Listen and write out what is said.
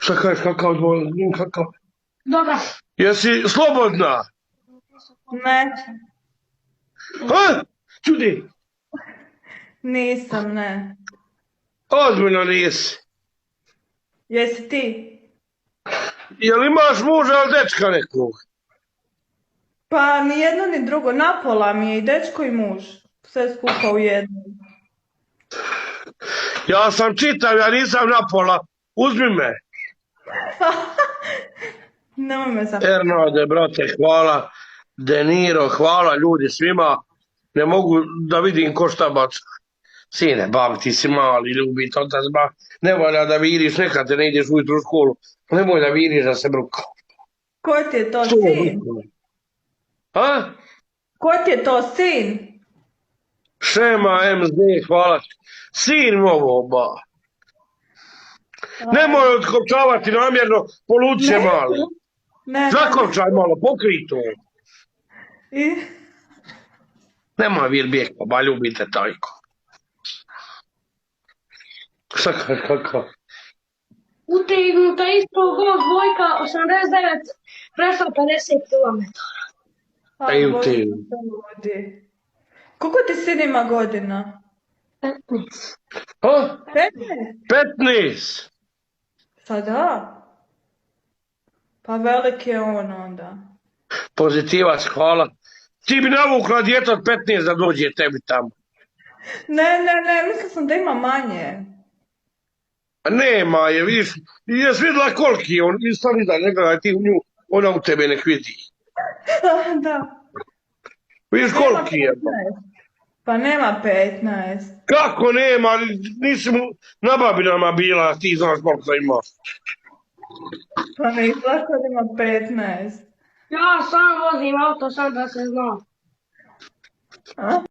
Šta kažeš, kakav dvoje, kakav? Dobra. Jesi slobodna? Ne, Ha? Čudi, nisam, ne. ozbiljno nisi. Jesi ti? Jel imaš muža ili dečka nekog? Pa ni jedno ni drugo. Napola mi je i dečko i muž. Sve skupa u jednom. Ja sam čitav, ja nisam napola. Uzmi me. Nemoj me za... Ernade, brate, hvala. De Niro, hvala ljudi svima. Ne mogu da vidim ko šta baca. Sine, bab, ti si mali, ljubi to otac, ba. Ne valja da viriš, nekad te ne ideš ujutru u školu. Nemoj da viriš da se bruka. Ko ti je to Što je sin? bruka? A? Ko ti je to sin? Šema, MZ, hvala ti. Sin mogo, ba. Nemoj otkopčavati namjerno, poluče mali. Ne, Zakopčaj malo, pokri to. I... Nemoj vir bijeka, ba ljubite tajko. Šta kako? Utegnuta ispod gol dvojka 89 prešla 50 km. Ej, Bože, ti. te ludi. Koliko ti sin ima godina? 15. A? 15? 15. Pa da. Pa velik je on onda. Pozitivac, hvala. Ti bi navukla djeta od 15 da dođe tebi tamo. Ne, mislila sam da ima manje. A nema je, vidiš, jes vidjela koliki je on, i stani da ne gledaj ti u nju, ona u tebe nek vidi. Da. Vidiš Nema koliki je. 15. Pa nema 15. Kako nema, nisi mu na babinama bila, ti znaš koliko imaš. Pa ne izgleda da ima 15. Ja sam vozim auto, sam da se zna. A?